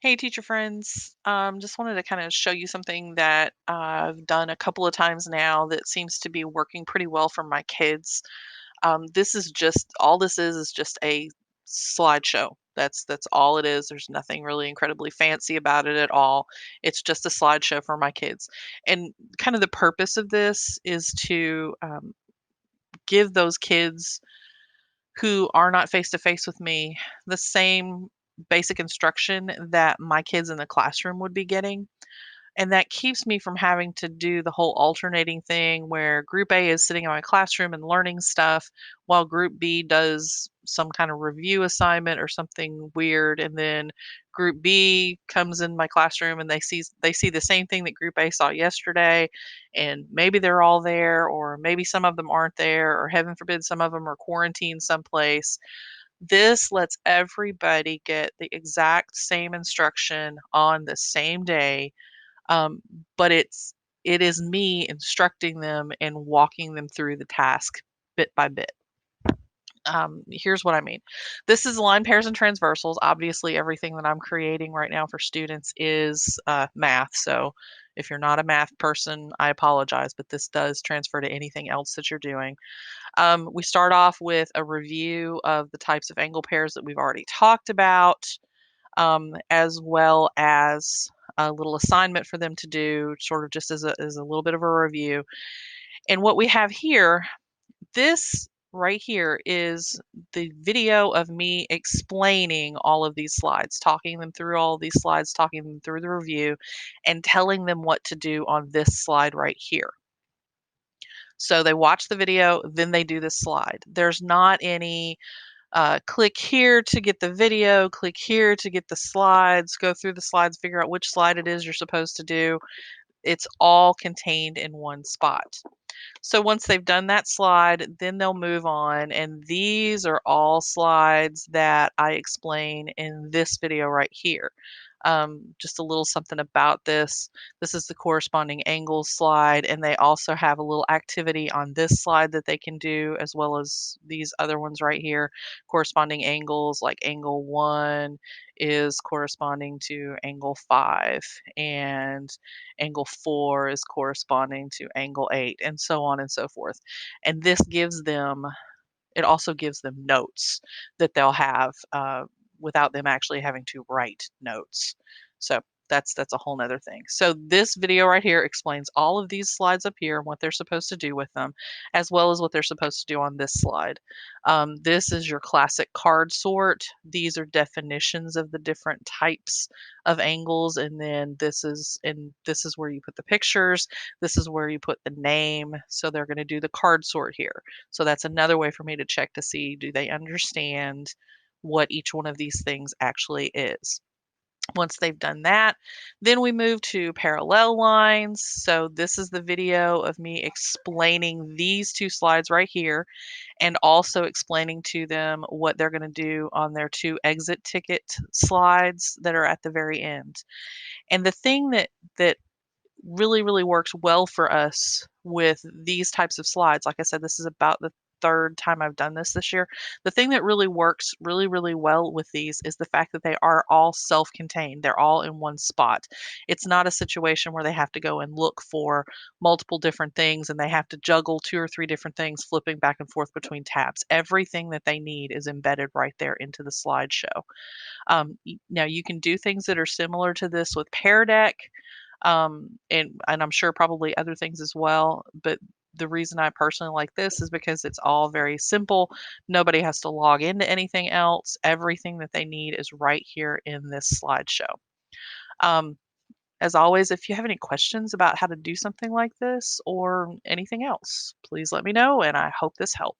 Hey, teacher friends. Just wanted to kind of show you something that I've done a couple of times now that seems to be working pretty well for my kids. This is just all this is just a slideshow. That's all it is. There's nothing really incredibly fancy about it at all. It's just a slideshow for my kids. And kind of the purpose of this is to give those kids who are not face to face with me the same basic instruction that my kids in the classroom would be getting. And that keeps me from having to do the whole alternating thing where group A is sitting in my classroom and learning stuff while group B does some kind of review assignment or something weird, and then group B comes in my classroom and they see the same thing that group A saw yesterday, and maybe they're all there or maybe some of them aren't there, or heaven forbid some of them are quarantined someplace. This lets everybody get the exact same instruction on the same day, um, but it is me instructing them and walking them through the task bit by bit. Here's what I mean. This is line pairs and transversals. Obviously, everything that I'm creating right now for students is math. So if you're not a math person, I apologize, but this does transfer to anything else that you're doing. We start off with a review of the types of angle pairs that we've already talked about, as well as a little assignment for them to do, sort of just as a little bit of a review. And what we have here, this right here is the video of me explaining all of these slides, talking them through all of these slides, talking them through the review, and telling them what to do on this slide right here. So they watch the video, then they do this slide. There's not any click here to get the video, click here to get the slides, go through the slides, figure out which slide it is you're supposed to do. It's all contained in one spot. So once they've done that slide, then they'll move on. And these are all slides that I explain in this video right here. Just a little something about this. This is the corresponding angles slide, and they also have a little activity on this slide that they can do, as well as these other ones right here. Corresponding angles, like angle 1 is corresponding to angle 5, and angle 4 is corresponding to angle 8, and so on and so forth. And this gives them, it also gives them notes that they'll have without them actually having to write notes. So that's a whole nother thing. So this video right here explains all of these slides up here and what they're supposed to do with them, as well as what they're supposed to do on this slide. This is your classic card sort. These are definitions of the different types of angles, and then this is where you put the pictures. This is where you put the name. So they're going to do the card sort here. So that's another way for me to check to see, do they understand what each one of these things actually is. Once they've done that, then we move to parallel lines. So this is the video of me explaining these two slides right here, and also explaining to them what they're going to do on their two exit ticket slides that are at the very end. And the thing that really works well for us with these types of slides. Like I said, this is about the third time I've done this year. The thing that really works really well with these is the fact that they are all self-contained. They're all in one spot. It's not a situation where they have to go and look for multiple different things and they have to juggle two or three different things, flipping back and forth between tabs. Everything that they need is embedded right there into the slideshow. Now you can do things that are similar to this with Pear Deck, and I'm sure probably other things as well. But the reason I personally like this is because it's all very simple. Nobody has to log into anything else. Everything that they need is right here in this slideshow. Um, as always, if you have any questions about how to do something like this or anything else, please let me know, and I hope this helps.